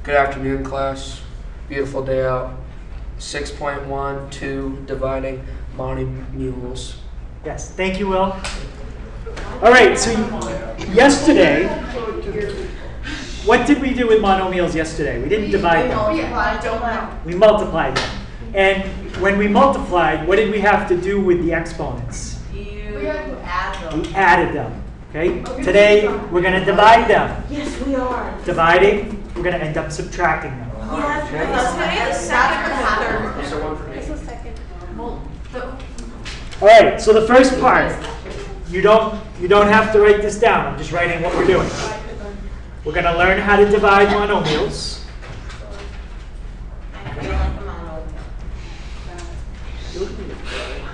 Good afternoon, class. Beautiful day out. 6.12 dividing monomials. Yes, thank you, Will. All right, so yesterday, what did we do with monomials yesterday? We didn't divide them. We multiplied them. And when we multiplied, what did we have to do with the exponents? We add them. We added them. Okay? Today, we're going to divide them. Yes, we are. Dividing, we're going to end up subtracting them. Yes, Okay? All right, so the first part, you don't have to write this down. I'm just writing what we're doing. We're going to learn how to divide monomials.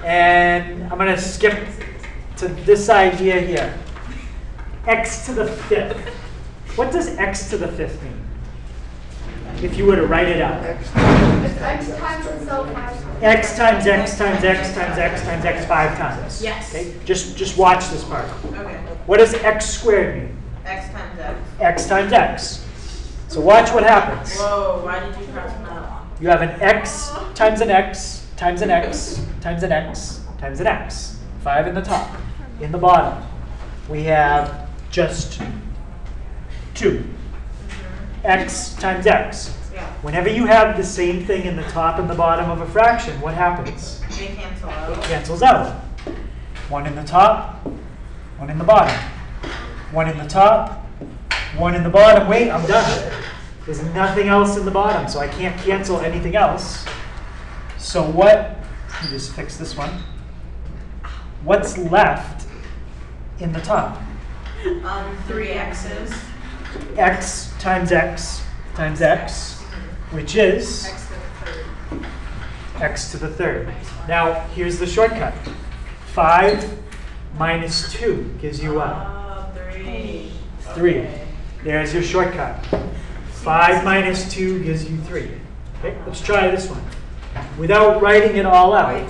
And I'm going to skip to this idea here. X to the fifth. What does x to the fifth mean? If you were to write it out. It's x times itself 5 times. X times x times x times x times x 5 times. Yes. Okay? Just watch this part. Okay. What does x squared mean? X times X. X times x. So watch what happens. Whoa, why did you cross them out? You have an x times an x times an x times an x times an x. 5 in the top. In the bottom, we have just 2. X times x. Yeah. Whenever you have the same thing in the top and the bottom of a fraction, what happens? They cancel It out. cancels out. 1 in the top, 1 in the bottom. 1 in the top, 1 in the bottom. Wait, I'm done. There's nothing else in the bottom, so I can't cancel anything else. So what, let me just fix this one. What's left in the top? 3 X's. X times x times x, which is X to the third. x to the third. Now, here's the shortcut. 5 minus 2 gives you what? 3. 3. Okay. There's your shortcut. 5 minus 2 gives you 3. Okay, let's try this one. Without writing it all out,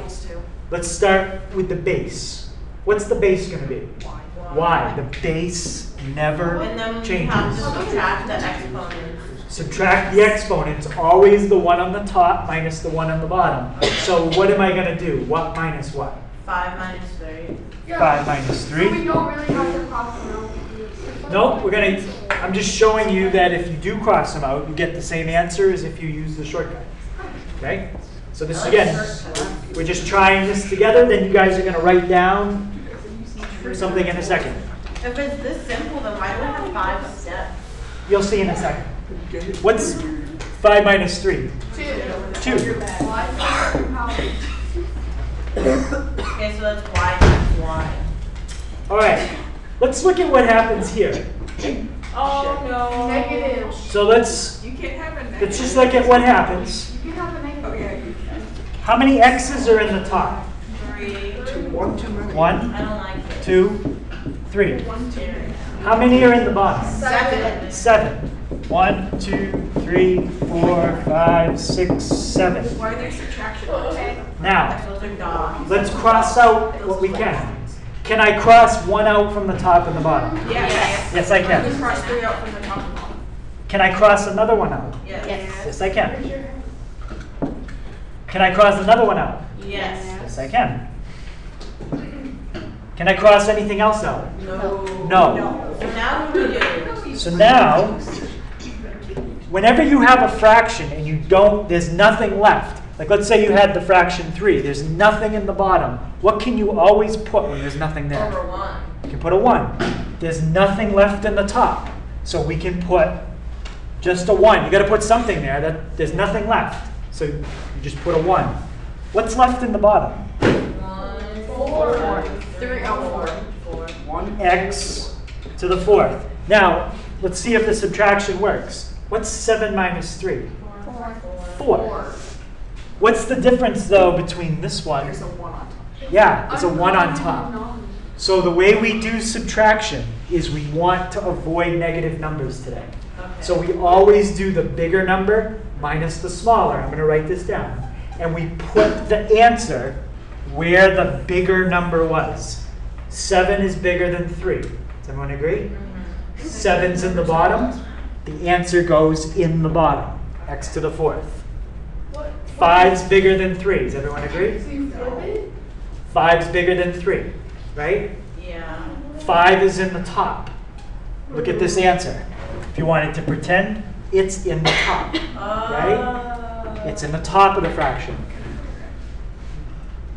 let's start with the base. What's the base going to be? Y. The base never And then we changes. have to subtract the exponents. Subtract the exponents, always the one on the top minus the one on the bottom. So what am I going to do? What minus what? 5 minus 3. 5 minus So 3. we don't really have to cross them out. No, I'm just showing you that if you do cross them out, you get the same answer as if you use the shortcut. Okay? So this again, we're just trying this together, then you guys are going to write down something in a second. If it's this simple, then why do we have 5 steps? You'll see in a second. What's 5 minus 3? 2. 2. Okay, so that's Y times Y. All right, let's look at what happens here. Oh no. Negative. So let's You can't have a negative. let's just look at what happens. You can have a negative. Okay. How many x's are in the top? 3. 1, I don't like it. 2, 3. Here. How many are in the bottom? 7. 7. 1, 2, 3, 4, 5, 6, 7. Why are there subtraction? Now, Those are dogs. let's cross out what we can. Can I cross 1 out from the top and the bottom? Yes. Yes, I can. Cross 3 out from the top and bottom. Can I cross another one out? Yes. Yes, I can. Can I cross another one out? Yes. Yes, I can. Can I cross anything else out? No. No. So now what do we do? So now, whenever you have a fraction and you don't, there's nothing left. Like let's say you had the fraction 3, there's nothing in the bottom. What can you always put when there's nothing there? Over 1. You can put a 1. There's nothing left in the top. So we can put just a 1. You got to put something there. There's nothing left. So you just put a 1. What's left in the bottom? 1, 4. 3, 4. 1. X to the 4th. Now, let's see if the subtraction works. What's 7 minus 3? 4. What's the difference, though, between this one? There's a 1 on top. Yeah, there's a 1 on top. So the way we do subtraction is we want to avoid negative numbers today. Okay. So we always do the bigger number minus the smaller. I'm going to write this down. And we put the answer where the bigger number was. 7 is bigger than 3. Does everyone agree? 7's in the bottom. the answer goes in the bottom, x to the 4th. What? 5's bigger than 3. Does everyone agree? So you flip it? 5's bigger than 3, right? Yeah. 5 is in the top. Look at this answer. If you wanted to pretend, it's in the top, right? It's in the top of the fraction.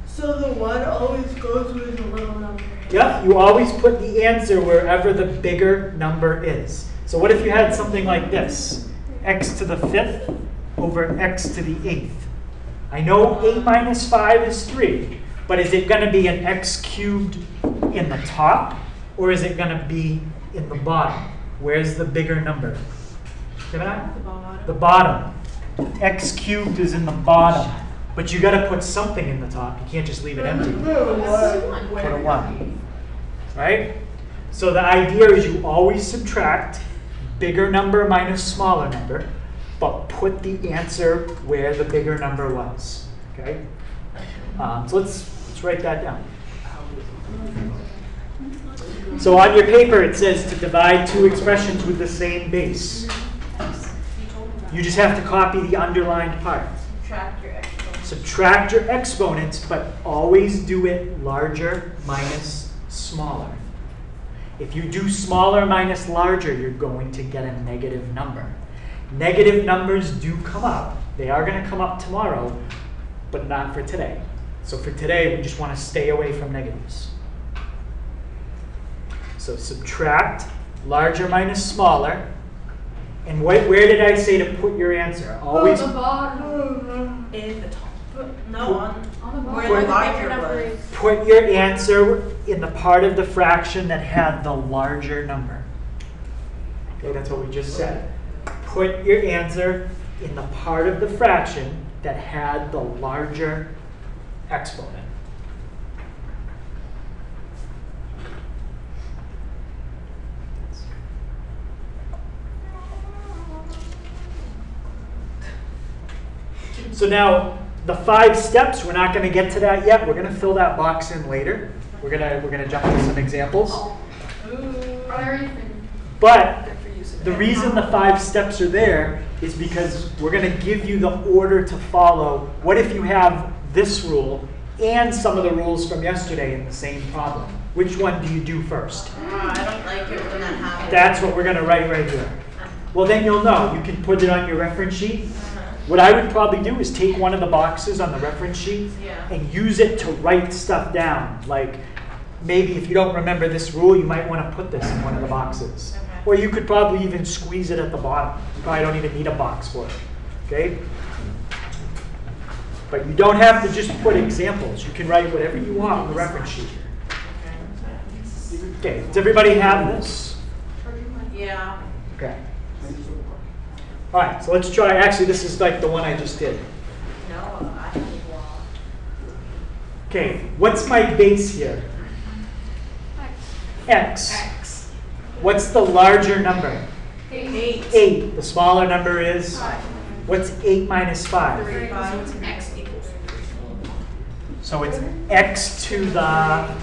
So the 1 always goes with the little number. Yep, you always put the answer wherever the bigger number is. So what if you had something like this? X to the 5th over x to the 8th. I know 8 minus 5 is 3, but is it going to be an x cubed in the top, or is it going to be in the bottom? Where's the bigger number? The bottom. X cubed is in the bottom, but you got to put something in the top. You can't just leave it empty. Put a 1. Right? So the idea is you always subtract bigger number minus smaller number, but put the answer where the bigger number was. Okay? So let's write that down. So on your paper it says to divide two expressions with the same base. You just have to copy the underlined part. Subtract your exponents. Subtract your exponents, but always do it larger minus smaller. If you do smaller minus larger, you're going to get a negative number. Negative numbers do come up. They are going to come up tomorrow, but not for today. So for today, we just want to stay away from negatives. So subtract larger minus smaller. And where did I say to put your answer? Always On the bottom. In the top. No, On the bottom. where the larger number is. put your answer in the part of the fraction that had the larger number. Okay, that's what we just said. Put your answer in the part of the fraction that had the larger exponent. So now, the 5 steps, we're not going to get to that yet. We're going to fill that box in later. We're gonna jump to some examples. But the reason the 5 steps are there is because we're going to give you the order to follow. What if you have this rule and some of the rules from yesterday in the same problem? Which one do you do first? I don't like it when that happens. That's what we're going to write right here. Well, then you'll know. You can put it on your reference sheet. What I would probably do is take one of the boxes on the reference sheet and use it to write stuff down. Like maybe if you don't remember this rule, you might want to put this in one of the boxes. Or you could probably even squeeze it at the bottom. You probably don't even need a box for it. Okay? But you don't have to just put examples. You can write whatever you want on the reference sheet. Okay, does everybody have this? Yeah. Okay. All right, so let's try. Actually, this is like the one I just did. No, I think well. Okay, what's my base here? X. X. What's the larger number? 8. 8. The smaller number is? What's 8 minus 5? 3. So it's X equals 3. So it's x to the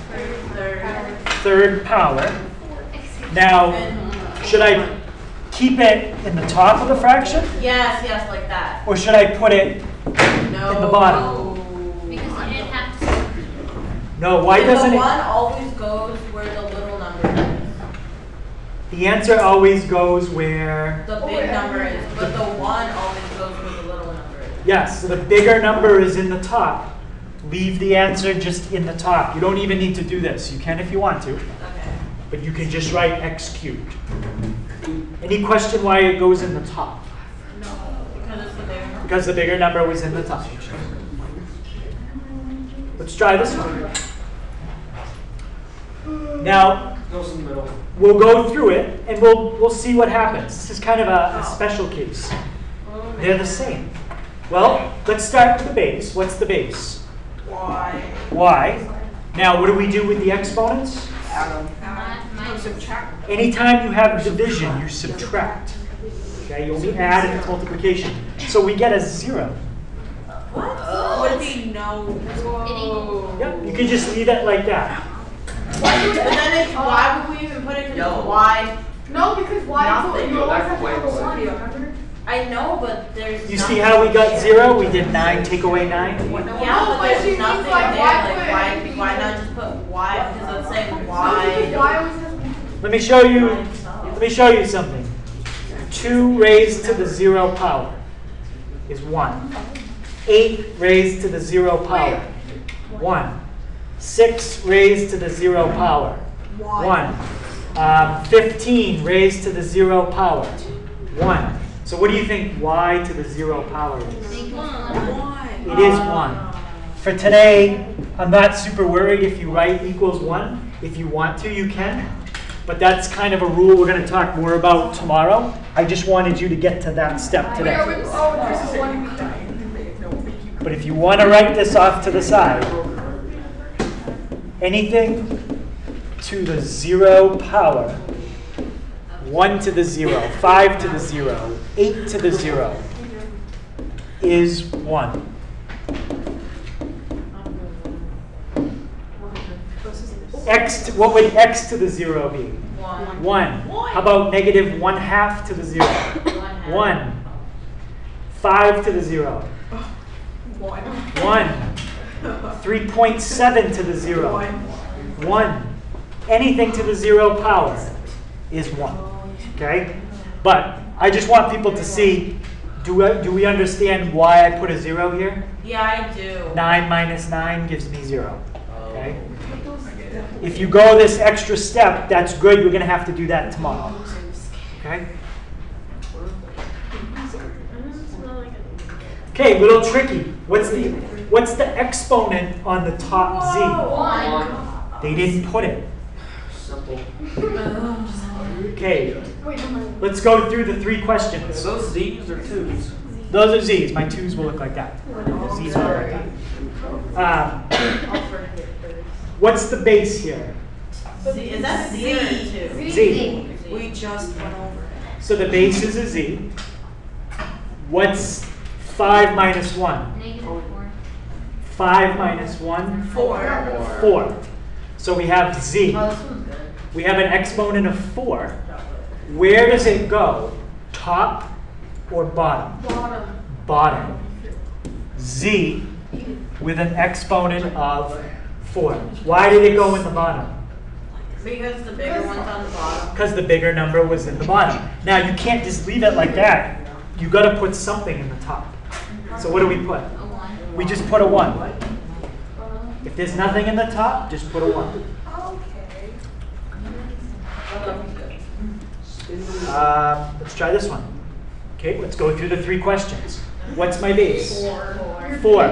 Third. third power. Now, should I keep it in the top of the fraction? Yes, like that. Or should I put it No. in the bottom? Because you didn't have to. No, why And doesn't the it? 1 always goes where the little number is. The answer always goes where? The big number is, but the 1 always goes where the little number is. Yes, so the bigger number is in the top. Leave the answer just in the top. You don't even need to do this. You can if you want to, Okay. but you can just write x cubed. Any question why it goes in the top? No, because it's the bigger number. Because the bigger number was in the top. Let's try this one. Now, Goes in the middle. we'll go through it and we'll see what happens. This is kind of a special case. They're the same. Well, let's start with the base. What's the base? Y. Y. Now, what do we do with the exponents? Subtract. Anytime you have division, you subtract. Okay, you only add and it's multiplication. So we get a 0. What? Would it be no? Whoa. Yep, you can just leave it like that. But then it's, why would we even put it? Because it's Y No, because why? Nothing. You always Back have to away. have a 1, remember? I know, but there's. You see how we got 0? We did 9, take away 9. Yeah, No, but but there's she means, nothing like, there. why Like, put why anything not there? just put y? Because it's saying No, because y. why always has to be. Let me show you. Let me show you something. 2 raised to the 0 power is 1. 8 raised to the 0 power, 1. 6 raised to the 0 power, 1. 15 raised to the 0 power, 1. So what do you think y to the 0 power is? It is 1. For today, I'm not super worried if you write equals 1. If you want to, you can. But that's kind of a rule we're going to talk more about tomorrow. I just wanted you to get to that step today. This is 1. But if you want to write this off to the side, anything to the 0 power, 1 to the 0, 5 to the 0, 8 to the 0 is 1. What would x to the 0 be? 1. How about negative 1/2 to the 0? 1. 5 to the 0. 1. 3.7 to the 0. 1. Anything to the 0 power is 1. Okay? But I just want people to see, do we understand why I put a 0 here? Yeah, I do. 9 minus 9 gives me 0. Okay? If you go this extra step, that's good. We're going to have to do that tomorrow. Okay? Okay, little tricky. What's the exponent on the top z? 1. They didn't put it. Simple. Okay, let's go through the 3 questions. Those Z's or 2's? Those are z's. My 2's will look like that. Z's will look like that. What's the base here? Is that Z or 2? Z. We just went over it. So the base is a z. What's 5 minus 1? -4. 5 minus 1? 4. 4. So we have z. Oh, this one's good. We have an exponent of 4. Where does it go? Top or bottom? Bottom. Z with an exponent of 4. Why did it go in the bottom? Because the bigger one's on the bottom. Because the bigger number was in the bottom. Now you can't just leave it like that. You got to put something in the top. So what do we put? A 1. We just put a 1. If there's nothing in the top, just put a 1. Let's try this one. Okay, let's go through the 3 questions. What's my base? 4.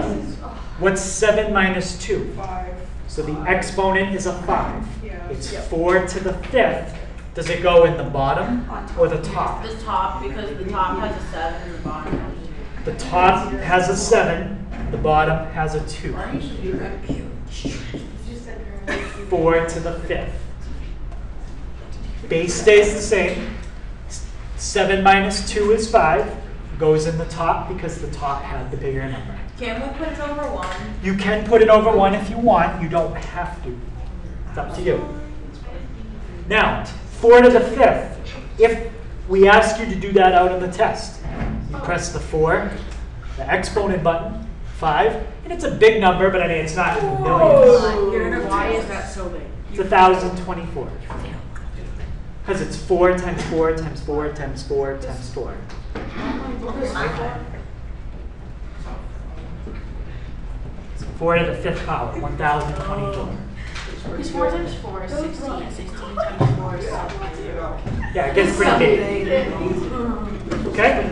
What's 7 minus 2? 5. So the exponent is a 5. It's 4 to the 5th. Does it go in the bottom or the top? The top, because the top has a 7 and the bottom has The top has a 7. The bottom has a 2. 4 to the 5th. Base stays the same. 7 minus 2 is 5. Goes in the top because the top had the bigger number. Can we put it over 1? You can put it over 1 if you want. You don't have to. It's up to you. Now, 4 to the 5th. If we ask you to do that out on the test, you press the 4, the exponent button, 5, and it's a big number, but I mean, it's not in the millions. Why is that so big? It's 1,024. Because it's 4 times 4 times 4 times 4 times 4. So 4 to the 5th power, 1,024. Because 4 times 4 is 16. 16 times 4 is 17. Yeah, it gets pretty big. Okay?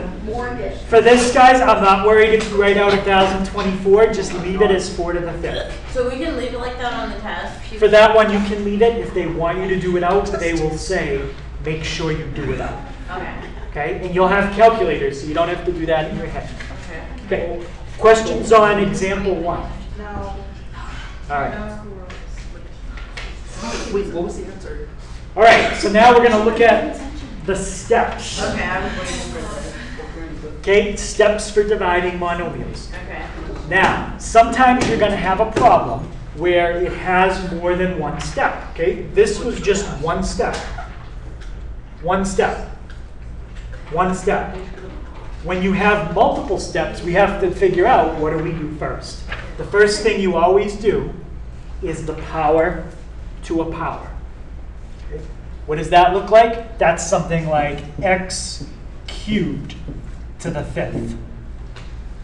For this, guys, I'm not worried if you write out 1,024. Just leave it as 4 to the 5th. So we can leave it like that on the test? For that one, you can leave it. If they want you to do it out, they will say, make sure you do it out. Okay. Okay? And you'll have calculators, so you don't have to do that in your head. Okay. Okay. Questions on example 1? All right. Wait, what was the answer? All right, so now we're going to look at the steps. Okay, I was waiting for this. Okay, steps for dividing monomials. Okay. Now, sometimes you're going to have a problem where it has more than one step. Okay, this was just one step. One step. One step. When you have multiple steps, we have to figure out what do we do first. The first thing you always do is the power to a power. Okay. What does that look like? That's something like x cubed to the 5th.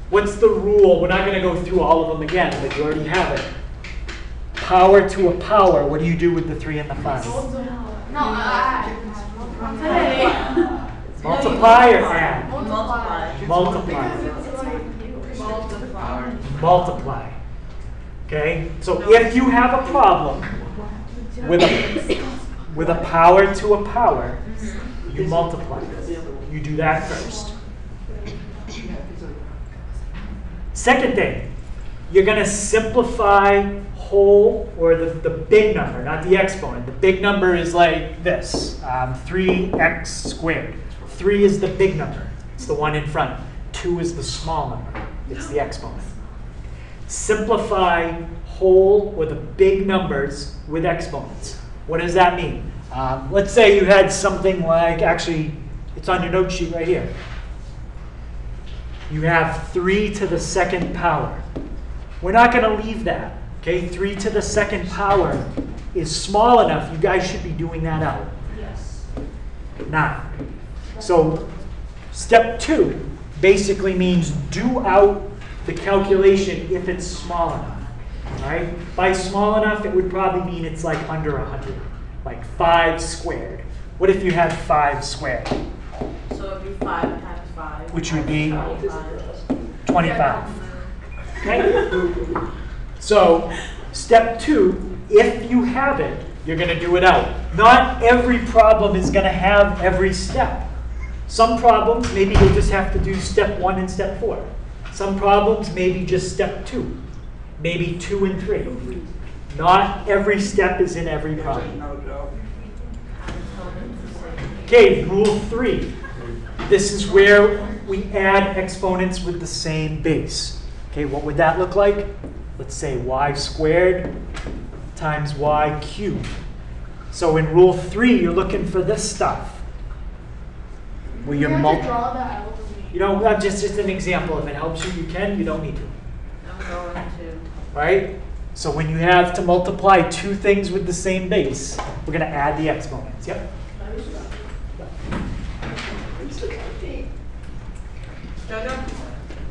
What's the rule? We're not going to go through all of them again, but you already have it. Power to a power. What do you do with the 3 and the 5? No, Multiply or add? Multiply. Multiply. Multiply. Multiply. Okay? So if you have a problem with a power to a power, you multiply. You do that first. Second thing, you're going to simplify whole, or the big number, not the exponent. The big number is like this, 3x squared. 3 is the big number. It's the one in front. 2 is the small number. It's the exponent. Simplify whole or the big numbers with exponents. What does that mean? Let's say you had something like, actually, it's on your note sheet right here. You have 3 to the 2nd power. We're not going to leave that. Okay, 3 to the 2nd power is small enough. You guys should be doing that out. Yes. Now, so step 2 basically means do out the calculation if it's small enough. All right? By small enough, it would probably mean it's like under 100, like 5 squared. What if you had 5 squared? So it would be 5 times 5. Which would be 25. 25. Okay? So step 2, if you have it, you're going to do it out. Not every problem is going to have every step. Some problems, maybe you'll just have to do step 1 and step 4. Some problems, maybe just step 2. Maybe 2 and 3. Not every step is in every problem. Okay, rule 3. This is where we add exponents with the same base. Okay, what would that look like? Let's say y squared times y cubed. So in rule 3, you're looking for this stuff. Where you're draw that out. You know, just an example. If it helps you, you can. You don't need to. I'm going to. Right? So when you have to multiply 2 things with the same base, we're going to add the exponents. Yep.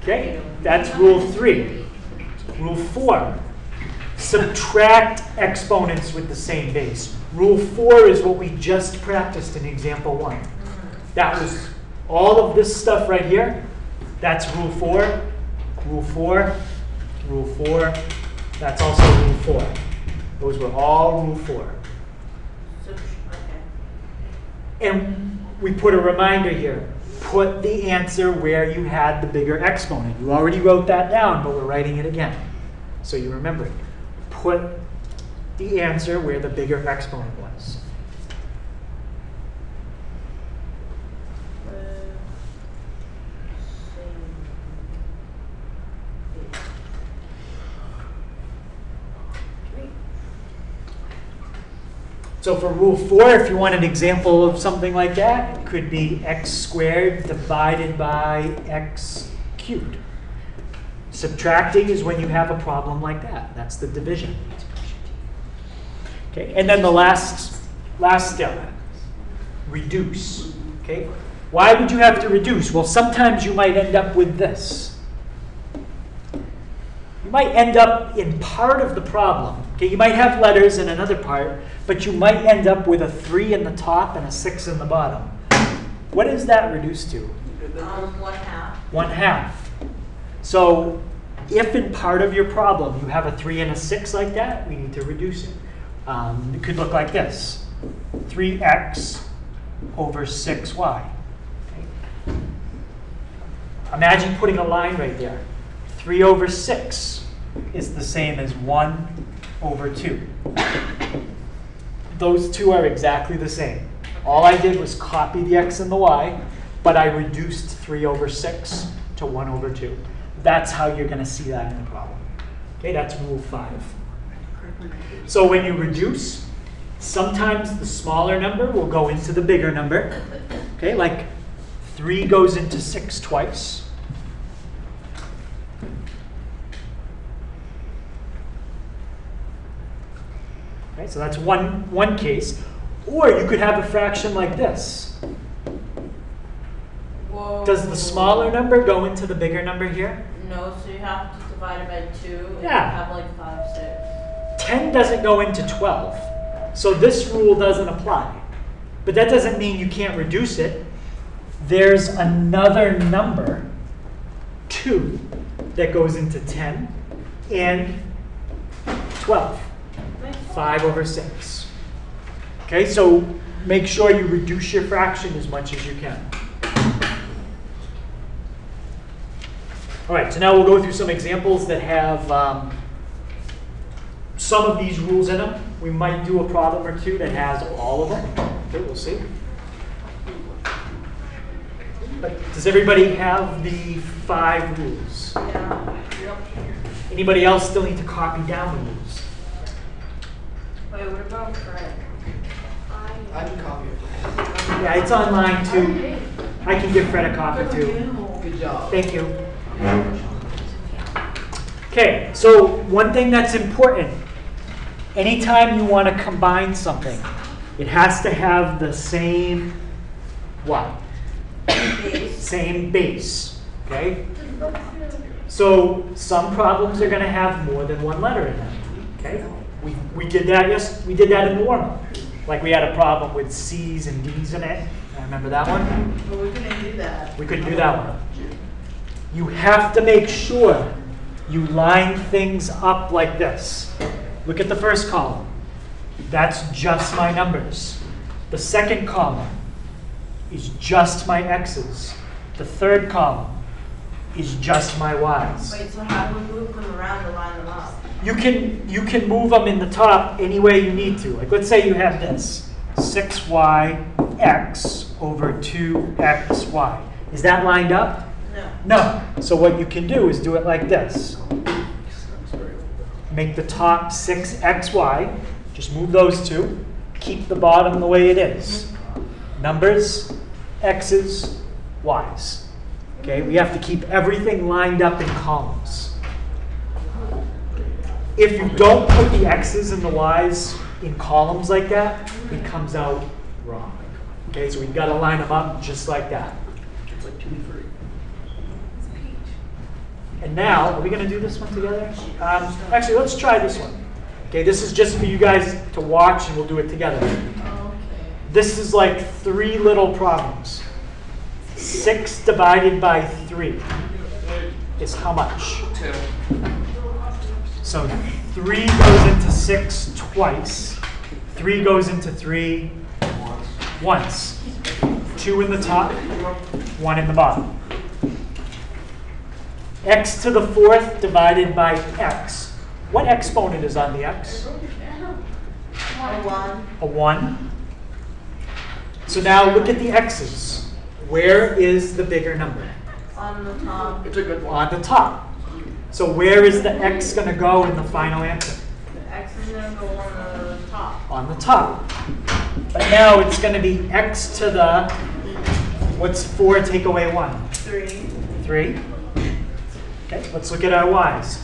Okay, that's rule 3. Rule 4, subtract exponents with the same base. Rule 4 is what we just practiced in example 1. That was all of this stuff right here. That's rule 4, rule 4, rule 4. That's also rule 4. Those were all rule 4. Okay. And we put a reminder here. Put the answer where you had the bigger exponent. You already wrote that down, but we're writing it again. So you remember it. Put the answer where the bigger exponent was. So for rule 4, if you want an example of something like that, it could be x squared divided by x cubed. Subtracting is when you have a problem like that. That's the division. Okay, and then the last step, reduce. Okay, why would you have to reduce? Well, sometimes you might end up with this. You might end up in part of the problem. Okay, you might have letters in another part, but you might end up with a 3 in the top and a 6 in the bottom. What is that reduced to? 1/2. 1/2. So if in part of your problem you have a 3 and a 6 like that, we need to reduce it. It could look like this. 3x over 6y. Okay. Imagine putting a line right there. 3 over 6 is the same as 1 over 2. Those two are exactly the same. All I did was copy the x and the y, but I reduced 3 over 6 to 1 over 2. That's how you're going to see that in the problem. Okay, that's rule 5. So when you reduce, Sometimes the smaller number will go into the bigger number. Okay, like 3 goes into 6 twice. Okay, so that's one case. Or you could have a fraction like this. Whoa. Does the smaller number go into the bigger number here? No, so you have to divide it by 2 and Yeah. have like 5, 6. 10 doesn't go into 12. So this rule doesn't apply. But that doesn't mean you can't reduce it. There's another number, 2, that goes into 10 and 12. 5 over 6. Okay, so make sure you reduce your fraction as much as you can. All right, so now we'll go through some examples that have some of these rules in them. We might do a problem or two that has all of them. Okay, we'll see. But does everybody have the 5 rules? Yeah. Yep. Anybody else still need to copy down the rules? Wait, what about Fred? I can copy it. Yeah, it's online too. I can give Fred a copy too. Good job. Thank you. Okay, so one thing that's important, anytime you want to combine something, it has to have the same what? Base. Same base, okay? So some problems are going to have more than one letter in them, okay? We did that, yes, we did that in the warm-up. Like we had a problem with C's and D's in it. I remember that one. But we couldn't do that. We couldn't do that one. You have to make sure you line things up like this. Look at the first column. That's just my numbers. The second column is just my x's. The third column is just my y's. Wait, so how do we move them around to line them up? You can move them in the top any way you need to. Like let's say you have this 6yx over 2xy. Is that lined up? No. No. So what you can do is do it like this. Make the top 6xy. Just move those two. Keep the bottom the way it is. Numbers, x's, y's. Okay, we have to keep everything lined up in columns. If you don't put the x's and the y's in columns like that, it comes out wrong. Okay, so we've got to line them up just like that. It's like 2 and 3. And now, are we going to do this one together? Actually, let's try this one. Okay, this is just for you guys to watch, and we'll do it together. Okay. This is like 3 little problems. 6 divided by 3 is how much? 2. So 3 goes into 6 twice. 3 goes into 3 once. 2 in the top, 1 in the bottom. X to the 4th divided by x. What exponent is on the x? A 1. A 1. So now look at the x's. Where is the bigger number? On the top. It's a good one. On the top. So where is the x going to go in the final answer? The X is going to go on the top. On the top. But now it's going to be x to the, what's 4 take away 1? 3. 3. Okay, let's look at our y's.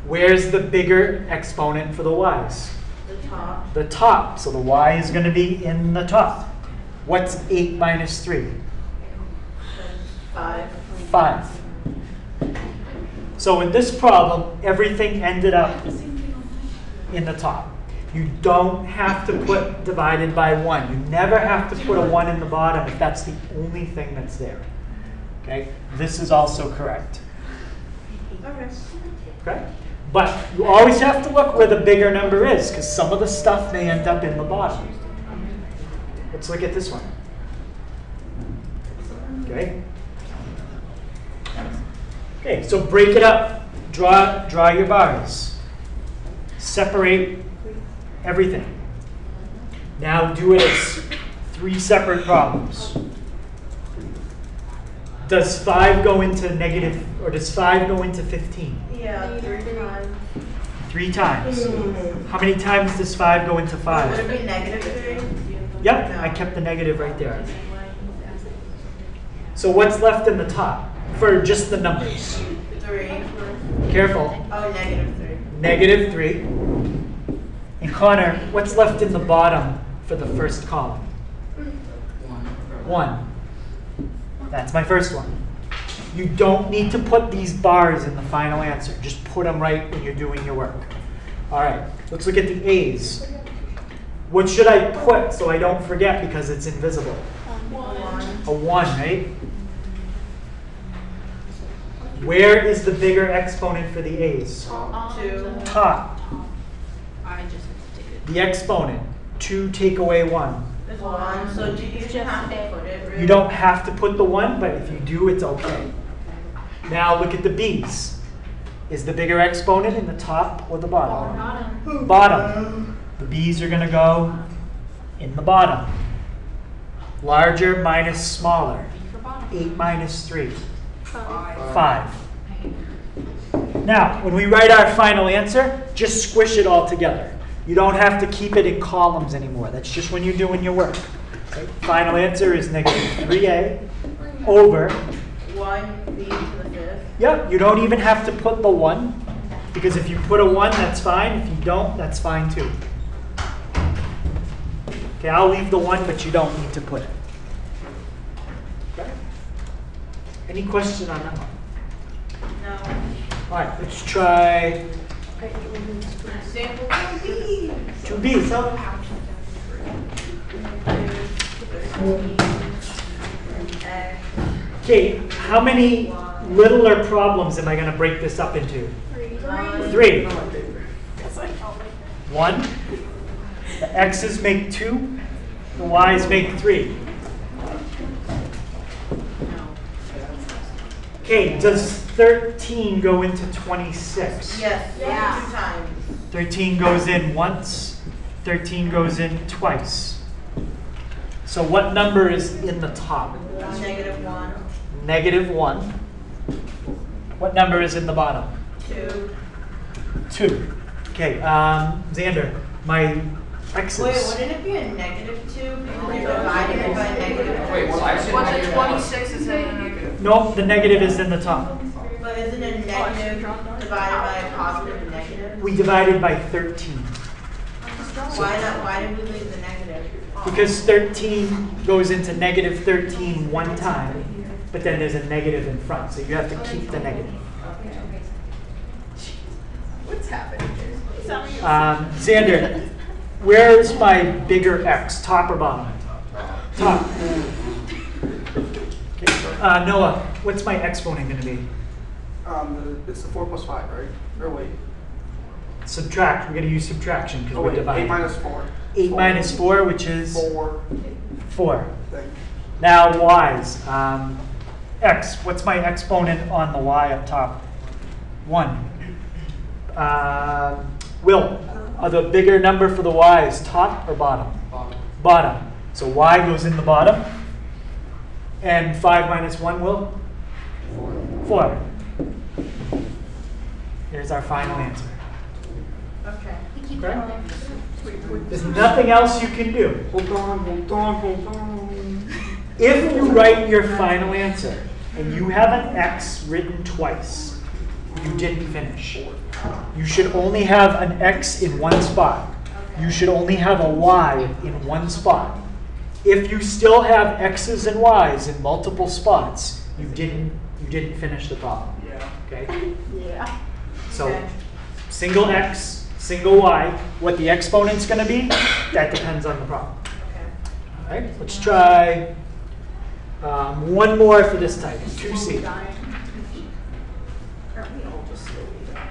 Where's the bigger exponent for the y's? The top. The top. So the y is going to be in the top. What's 8 minus 3? 5. 5. So in this problem, everything ended up in the top. You don't have to put divided by 1. You never have to put a 1 in the bottom if that's the only thing that's there. Okay? This is also correct. Okay. Okay? But you always have to look where the bigger number is, because some of the stuff may end up in the bottom. Let's look at this one. Okay? Okay, so break it up. Draw your bars. Separate everything. Now do it as 3 separate problems. Does 5 go into negative, or does 5 go into 15? Yeah, 3 times. 3 times. How many times does 5 go into Would 5? it be negative 3? Yep, I kept the negative right there. So what's left in the top for just the numbers? 3. Careful. Oh, negative 3. Negative 3. And Connor, what's left in the bottom for the first column? 1. That's my first one. You don't need to put these bars in the final answer. Just put them right when you're doing your work. All right, let's look at the A's. What should I put so I don't forget because it's invisible? 1. A 1, right? Where is the bigger exponent for the A's? 2. Top. I just have to take it. The exponent. 2 take away 1. There's 1. So do you just have to put it? Really? You don't have to put the 1, but if you do, it's okay. Now look at the B's. Is the bigger exponent in the top or the bottom? Bottom. Bottom. The B's are going to go in the bottom. Larger minus smaller. B for bottom. 8 minus 3. 5. 5. Now, when we write our final answer, just squish it all together. You don't have to keep it in columns anymore. That's just when you're doing your work. Okay? Final answer is negative 3a over. 1b to the 5th. Yep, you don't even have to put the 1, because if you put a 1, that's fine. If you don't, that's fine too. Okay, I'll leave the 1, but you don't need to put it. Okay? Any question on that one? No. All right, let's try Sample 2b. 2b. Okay, how many littler problems am I going to break this up into? 3. 1. The x's make 2. The y's make 3. Okay, does 13 go into 26? Yes. Yeah. 2 times. 13 goes in once. 13 goes in twice. So what number is in the top? Negative 1. Negative 1. What number is in the bottom? 2. 2. Okay, Xander, my x's. Wait, wouldn't it be a negative 2 because you're dividing it by negative 2? Wait, well, I said What's negative a one. 26 is in a negative? No, the negative is in the top. But isn't a negative divided by a positive negative? We divided by 13. Why not? Why did we leave the negative? Because 13 goes into negative 13 one time, but then there's a negative in front, so you have to keep the negative. What's happening here? Xander, where's my bigger x? Top or bottom? Top. Okay. Noah, what's my exponent going to be? It's the 4 plus 5, right? Or wait. Subtract. We're going to use subtraction because Oh we're wait, dividing. 8 minus 4. 8 minus 4, which is 4 4. thing. Now y's. X. What's my exponent on the y up top? 1. Will, the bigger number for the y is top or bottom? Bottom. Bottom. So y goes in the bottom. And 5 minus 1, Will? 4. Here's our final answer. Okay. We keep Okay. going. There's nothing else you can do. Hold on. If you write your final answer and you have an X written twice, you didn't finish. You should only have an X in one spot. You should only have a Y in one spot. If you still have X's and Y's in multiple spots, you didn't finish the problem. Yeah. Okay? Yeah. So Okay. single X, single Y. What the exponent's going to be, that depends on the problem. Okay. All right, let's try one more for this type, 2C.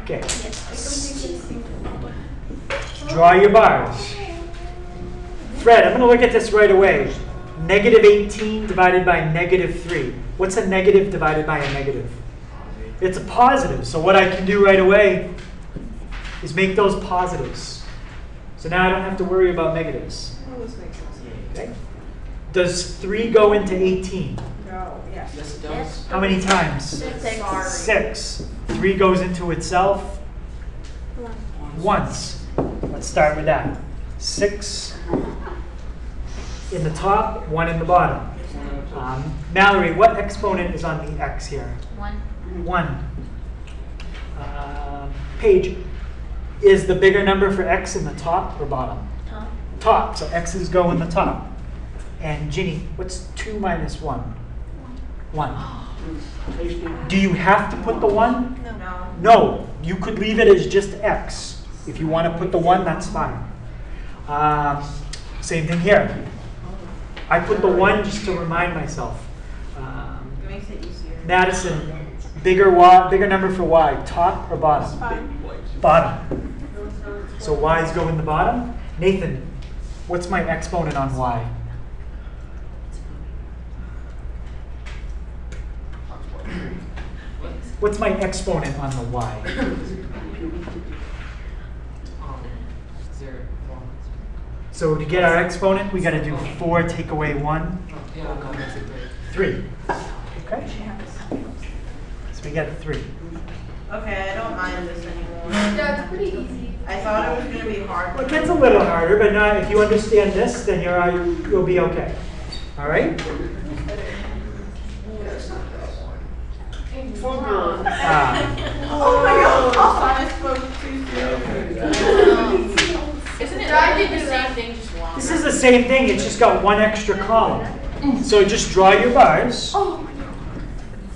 Okay. Draw your bars. Fred, I'm going to look at this right away. Negative 18 divided by negative 3. What's a negative divided by a negative? It's a positive. So what I can do right away is make those positives. So now I don't have to worry about negatives. Okay. Does 3 go into 18? No. Yes. Yes, it does. How many times? 6. 3 goes into itself. ones. Let's start with that. 6 in the top, 1 in the bottom. Mallory, what exponent is on the x here? 1. 1. Paige, is the bigger number for x in the top or bottom? Top. Top, so x's go in the top. And Ginny, what's 2 minus 1? 1. Do you have to put the 1? No. No, you could leave it as just x. If you want to put the 1, that's fine. Same thing here. I put the 1 just to remind myself. It makes it easier. Madison, bigger number for y, top or bottom? Bottom. So y's go in the bottom. Nathan, what's my exponent on y? What's my exponent on the y? 0, 1. So to get our exponent, we got to do 4 take away 1. Yeah, no, that's it. 3. Okay? So we got 3. Okay, I don't mind this anymore. Yeah, it's pretty easy. I thought it was gonna be hard. Well, it gets a little harder, but not, if you understand this, then you'll be okay. All right? Oh my god! I spoke too soon. Isn't it literally the same thing, just longer? This is the same thing, it's just got 1 extra column. So just draw your bars.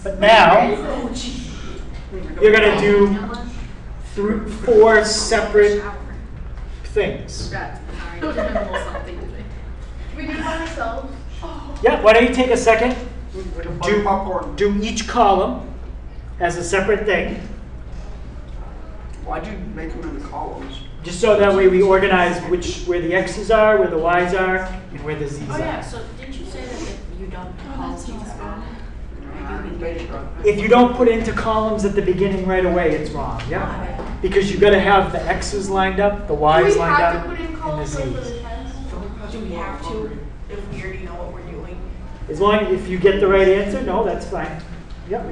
But now, you're going to do 4 separate things. We do it by ourselves. Yeah, why don't you take a second, Do popcorn. do each column as a separate thing, Why'd you make them into columns? just so that way we organize where the x's are, where the y's are, and where the z's Oh are. yeah, so didn't you say that if you don't call things out? If you don't put into columns at the beginning right away, it's wrong. Yeah, because you got to have the x's lined up, the y's Do we lined have up, to put in and the columns for the z's. test? Do we have to if we already know what we're doing? As long as if you get the right answer, no, that's fine. Yeah.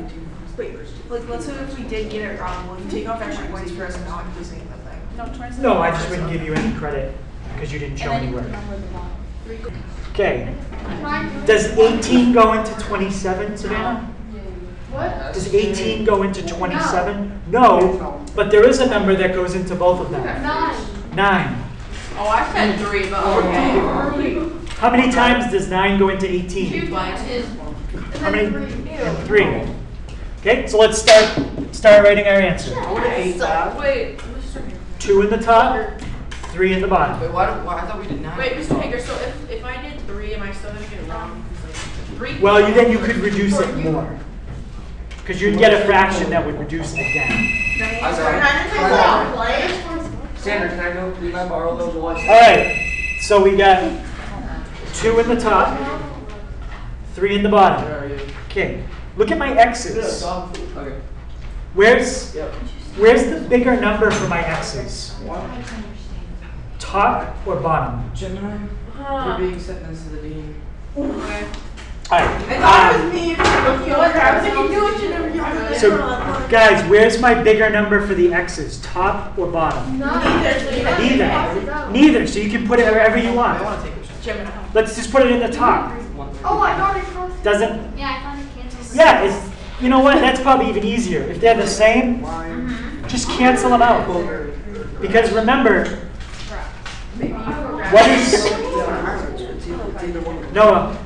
Wait, like let's say if we did get it wrong, will you take off extra points for us not using the thing? No, 27. No, I just wouldn't give you any credit because you didn't show any work. Okay. Does 18 go into 27, Savannah? What? Does 18 go into 27? No, but there is a number that goes into both of them. 9. 9. Oh, I said 3, but okay. How many times does 9 go into 18? 2 Twice. How many? And 3. Okay, so let's start writing our answer. I would have ate that. Wait, 2 in the top, 3 in the bottom. Wait, why? I thought we did 9. wait, Mr. Hager, so if I did 3, am I still gonna get it wrong? 3? Well, then you could reduce it more. Because you'd get a fraction that would reduce it again. I'm sorry. Sandra, can I go? Can I borrow those ones? All right, so we got 2 in the top, 3 in the bottom. Where are you? Okay, look at my x's. Okay. Where's Yep. the bigger number for my x's? Top or bottom? Gemini, you're being sentenced to the dean. All right. I thought it was me. I was like, you do it, you never do it. So, guys, where's my bigger number for the x's? Top or bottom? Neither. Neither. So you can put it wherever you I want. want to take a shot. Gemini. Let's just put it in the top. 1, 3. Oh, I thought it crossed. Doesn't? Yeah, I thought it canceled. Yeah. It's. You know what? That's probably even easier. If they're the same, just cancel them out. Because remember, what is It's either one. Noah?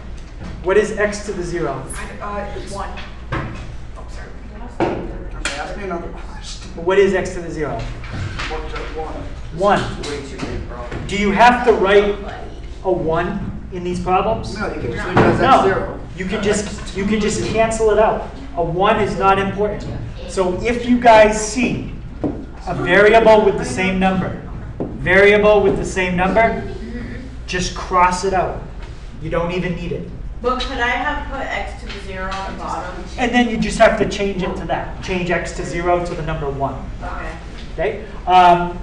What is x to the 0? It's 1. Oh, sorry. Okay, ask me another question. What is x to the 0? What's that one? 1. Way too big, bro. Do you have to write a 1 in these problems? No, you can just leave it as No. X0. You can just cancel it out. A 1 is not important. So if you guys see a variable with the same number, just cross it out. You don't even need it. But could I have put x to the 0 on the bottom? And then you just have to change it to that. Change x to 0 to the number 1. Okay. Okay?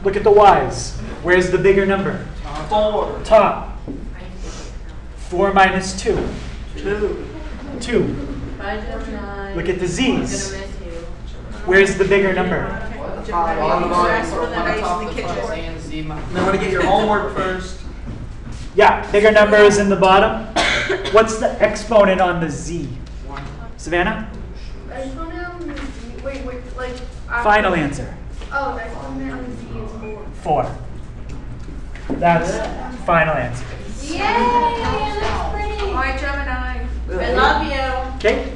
Look at the y's. Where's the bigger number? 4. Top. 4 minus 2. 2. 2. Bye, Gemini. Look at the I'm gonna z's. miss you. Where's the bigger number? kitchen. Fine. On the bottom, Rest so of the on night top, in the the kitchen. first A and Z. You want to get your homework first. Yeah, bigger number is in the bottom. What's the exponent on the Z? Savannah? Exponent on the Z. Wait, like. Final answer. Oh, the exponent on the Z is 4. 4. That's final answer. Yay! That's pretty. Hi, Gemini. I love you. Okay.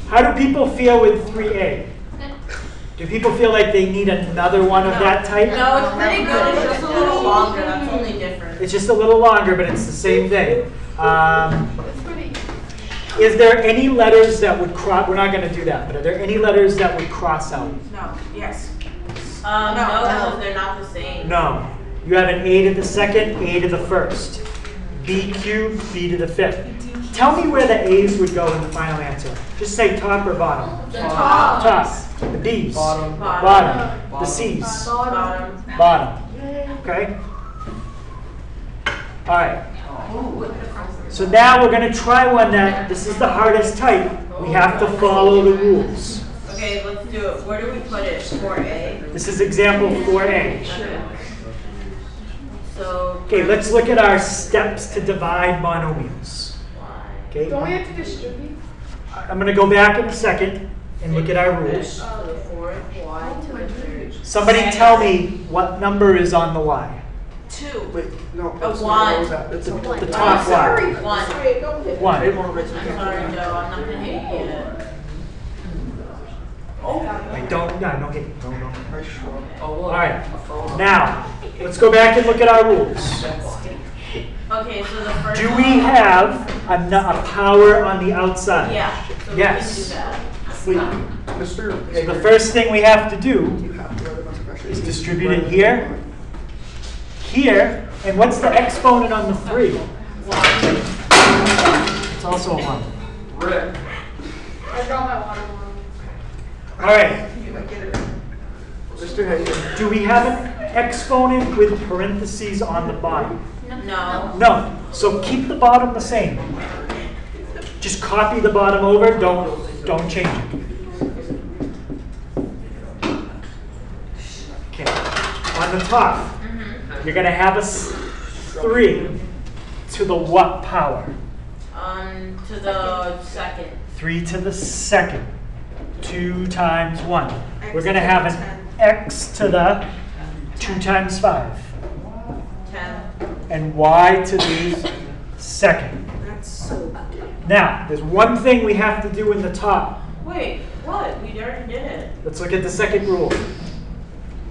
How do people feel with 3A? Do people feel like they need another one of that type? No, it's pretty good. It's just a little longer. That's only different. It's just a little longer, but it's the same thing. It's pretty. Is there any letters that would cross? We're not going to do that, but are there any letters that would cross out? No. Yes. No, No. because they're not the same. No. You have an A to the second, A to the first. B cubed, B to the fifth. Tell me where the A's would go in the final answer. Just say top or bottom. The top. Top. The B's. Bottom. Bottom. The C's. Bottom. Bottom. Okay? All right. So now we're going to try one that, this is the hardest type. We have to follow the rules. Okay, let's do it. Where do we put it? 4A? This is example 4A. Okay. So. Okay, let's look at our steps to divide monomials. Okay? Don't we have to distribute? I'm going to go back in a second and look at our rules. To the fourth, Y to the third. Somebody tell me what number is on the Y. 2. Wait, no. A that's not one. what was that. It's a The one. top Sorry. Y. One. Sorry, go ahead. 1. It won't raise my I'm hand. sorry, Joe. I'm not gonna hit you yet. Wait, don't, no hit. No. I shrunk. Oh, look. All right. A phone. Now, let's go back and look at our rules. Okay, so the first. Do we have a power on the outside? Yeah. So Yes. we can do that. Mr. So the first thing we have to do You have to write it on the pressure. is distribute it here, here, and what's the exponent on the 3? It's also a 1. Rick. I got my water bottle. All right. Mr. Hager. Do we have an exponent with parentheses on the bottom? No. No. So keep the bottom the same. Just copy the bottom over. Don't change it. Okay. On the top, you're going to have a 3 to the what power? To the second. 3 to the second. 2 times 1. We're going to have an x to the 2 times 5. 10. And y to the second. That's so good. Now, there's one thing we have to do in the top. Wait, what? We already did it. Let's look at the second rule.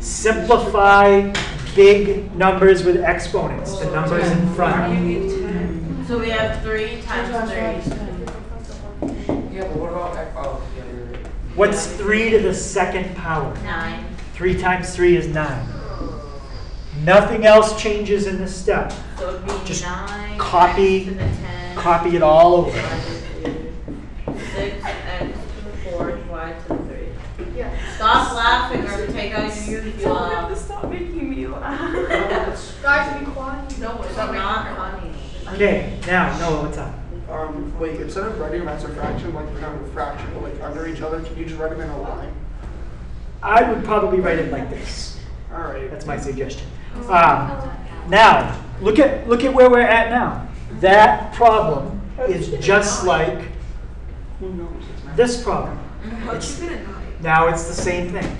Simplify big numbers with exponents, the numbers in front. So we have 3 times 3. Yeah, but what about, oh, yeah, you're right. What's 3 to the second power? 9. 3 times 3 is 9. Nothing else changes in this step. So it would be Just 9 copy- to the 10. Copy it all over. 6 x to the 4th, y to the 3rd. Yeah. Stop laughing or take out your You earpiece don't have off. to stop making me laugh. Guys, be quiet. No, it's It's not not making funny. Okay, now, Noah, what's up? Wait, instead of writing them as a fraction, like we're having a fraction, but like under each other, can you just write them in a line? I would probably write it like this. All right. That's my suggestion. Now, look at where we're at now. That problem is just like Who knows? this problem. How'd you get a 9? Now it's the same thing.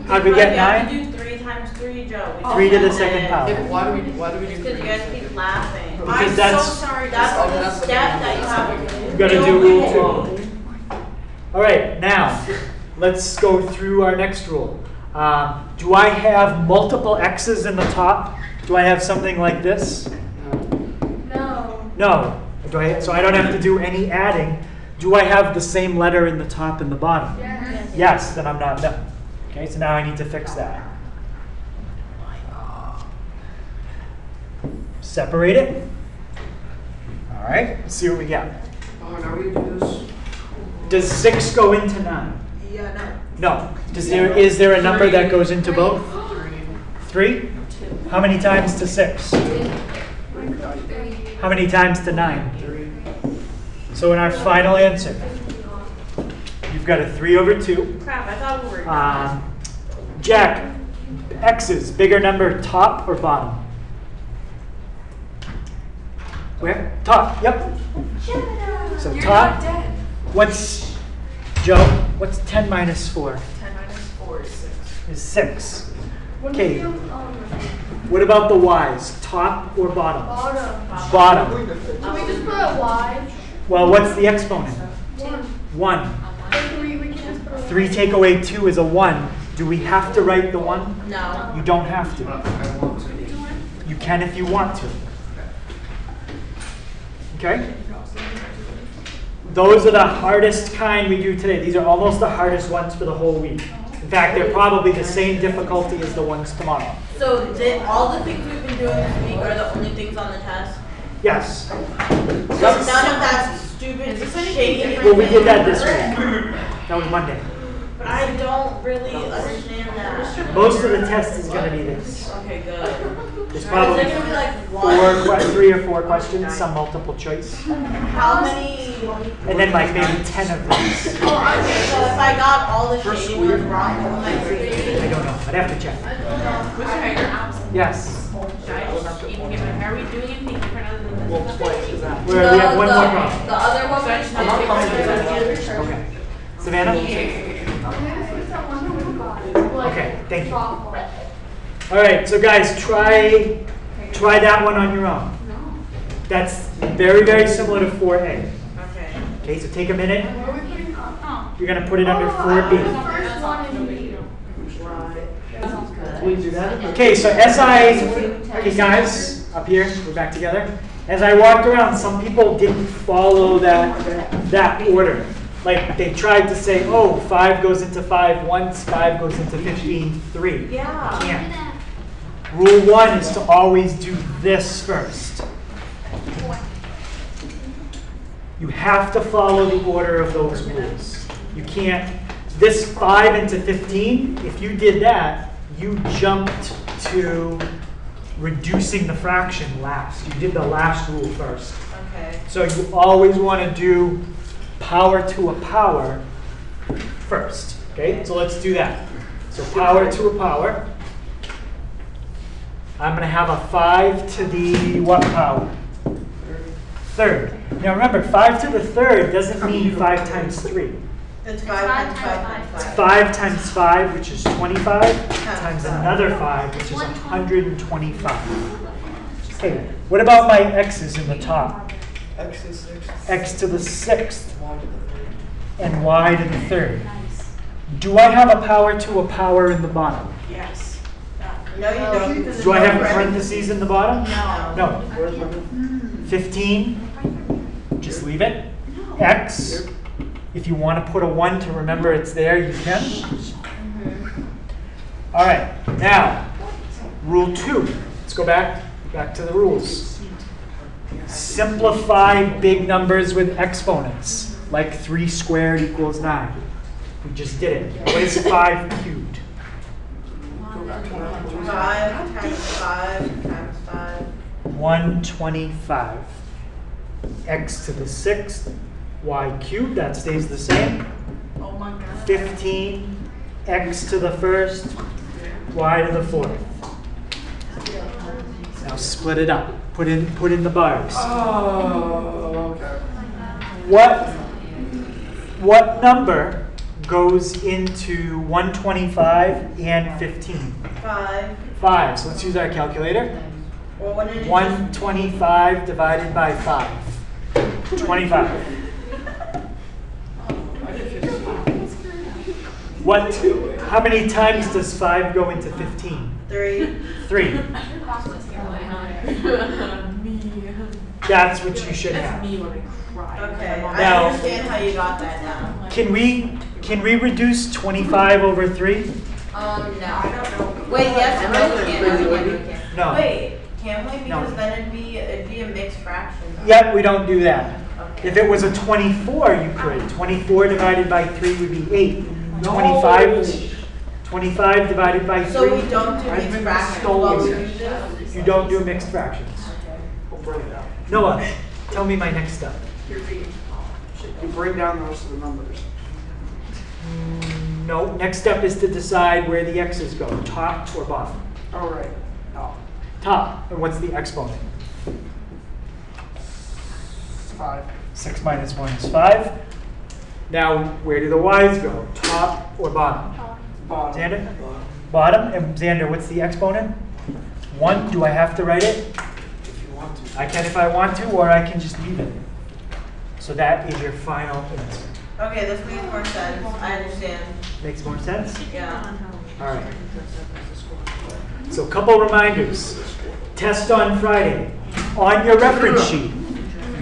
How'd we But get you have 9? to do 3 times 3, Joe. We 3 to the just second did. power. Yeah, but why do we do It's because you guys keep laughing. Because I'm that's- so sorry. That's Oh, the that's the step main that you one. have to do. You gotta do rule 2. All right, now let's go through our next rule. Do I have multiple x's in the top? Do I have something like this? No. No. So I don't have to do any adding. Do I have the same letter in the top and the bottom? Yes. Yes, then I'm not done. Okay, so now I need to fix that. Separate it. All right, let's see what we got. Oh, now we do this. Does 6 go into 9? Yeah, no. No. Is there a number that goes into both? 3? How many times to 6? How many times to 9? So in our final answer, you've got a 3 over 2. Crap, I thought we were done. Jack, X's, bigger number, top or bottom? Where? Top, yep. So You're top, not dead. what's, Joe, what's 10 minus 4? 10 minus 4 is 6. Is 6. What Okay. do you, What about the Y's, top or bottom? bottom. Bottom. Can we just put a Y? Well, what's the exponent? 1. 1. We can just put a 3 take away 2 is a 1. Do we have to write the 1? No. You don't have to. I want to. You can if you want to. Okay? Those are the hardest kind we do today. These are almost the hardest ones for the whole week. In fact, they're probably the same difficulty as the ones tomorrow. So did all the things we've been doing this week are the only things on the test? Yes. So none of that stupid shady. Well, we did that this week. That was Monday. But I don't really understand that. Most of the test is going to be this. Okay, good. There's Is probably there gonna be like one? 3 or 4 questions, some multiple choice. How many? And then like maybe 10 of these. So if I got all the shady ones wrong, what am I I grading? don't know. I'd have to check. Mr. Hager, Yes. should I just even give my, are we doing anything different other than this? Well, twice is that. We have one more problem. The other one. So I just need to take my Okay. Savannah? Like, Okay, thank you. softball. All right, so guys, try that one on your own. That's very, very similar to 4A. Okay. Okay, so take a minute. Where are we putting You're going to put it under the 4B. first one in B. Please do that. Okay, so okay guys, up here, we're back together. As I walked around, some people didn't follow that order. Like they tried to say, oh, 5 goes into 5 once, 5 goes into 15 3. Yeah. Can't. Rule 1 is to always do this first. You have to follow the order of those rules. You can't, this 5 into 15, if you did that, you jumped to reducing the fraction last. You did the last rule first. Okay. So you always want to do power to a power first. Okay, so let's do that. So power to a power. I'm going to have a 5 to the what power? Third. Now remember, 5 to the third doesn't mean 5 times 3. It's 5 times 5 times 5. 5 times 5, which is 25, times another 5, which is 125. Okay, what about my x's in the top? X is 6. X to the 6th Y to the 3rd. and y to the 3rd. Do I have a power to a power in the bottom? Yes. No, you don't. Because Do I it's have not parentheses in the bottom? No. No. Where's my 15, just leave it. X, if you want to put a 1 to remember it's there, you can. All right, now, rule 2. Let's go back to the rules. Simplify big numbers with exponents, like 3 squared equals 9. We just did it. What is 5 cubed? 5 times 5 times 5. 125. X to the 6th, y cubed, that stays the same. Oh my god. 15, x to the 1st, y to the 4th. Now split it up. Put in the bars. Oh, okay. What number goes into 125 and 15? 5. 5. So let's use our calculator. Well, what did you 125 divided by 5. 25. How many times does 5 go into 15? 3. 3. That's what you should have. Me when I cry. Okay. I Now- understand how you got that now. Can we reduce 25 over 3? No. Wait, yes, and no, we can't. No, we can't. No. Wait, can we? No. Because then it'd be a mixed fraction. Yep, we don't do that. Okay. If it was a 24, you could. 24 divided by 3 would be 8. No. 25 divided by 3. So we don't do I've mixed been fractions stolen. while we do this? You don't do mixed fractions. We'll break it out. Noah, tell me my next step. You bring down the rest of the numbers. No, next step is to decide where the x's go, top or bottom. Oh, right. No. Top, and what's the exponent? 5. 6 minus 1 is 5. Now, where do the y's go, top or bottom? Bottom. Xander? Bottom, and Xander, what's the exponent? 1, do I have to write it? If you want to. I can if I want to, or I can just leave it. So that is your final answer. Okay, this makes more sense. I understand. Makes more sense? Yeah. All right. So a couple reminders. Test on Friday. On your reference sheet,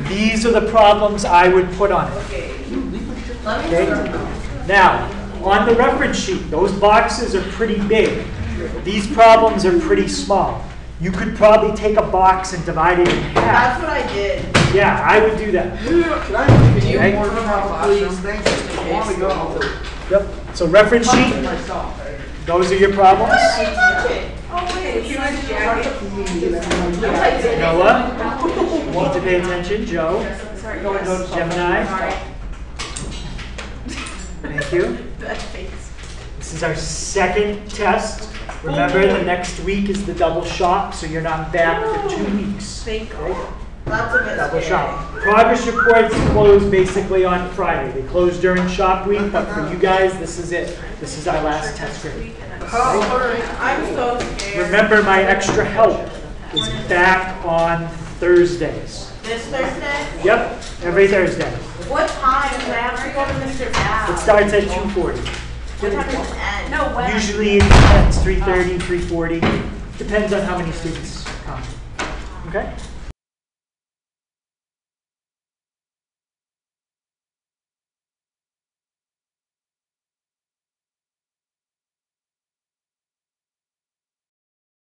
these are the problems I would put on it. Okay. Let me Okay? start. Now, on the reference sheet, those boxes are pretty big. These problems are pretty small. You could probably take a box and divide it in half. That's what I did. Yeah, I would do that. Can I Can you Okay. work on classroom things just in I wanna case? go. Yep. So reference sheet, those are your problems. Oh, wait. You know what? You need to pay attention, Joe. Sorry, Gemini. Thank you. That face. This is our second test. Remember, the next week is the double shot, so you're not back for 2 weeks. Fake. That's a bit Double scary. shot. Progress reports close basically on Friday. They close during shop week, but for you guys, this is it. This is our last test grade. I'm so scared. Remember, my extra help is back on Thursdays. This Thursday? Yep, every Thursday. What time? Because I have to go to Mr. Dow. It starts at 2:40. What time does it end? No, when? Usually it depends, 3:30, 3:40. Depends on how many students come. Okay?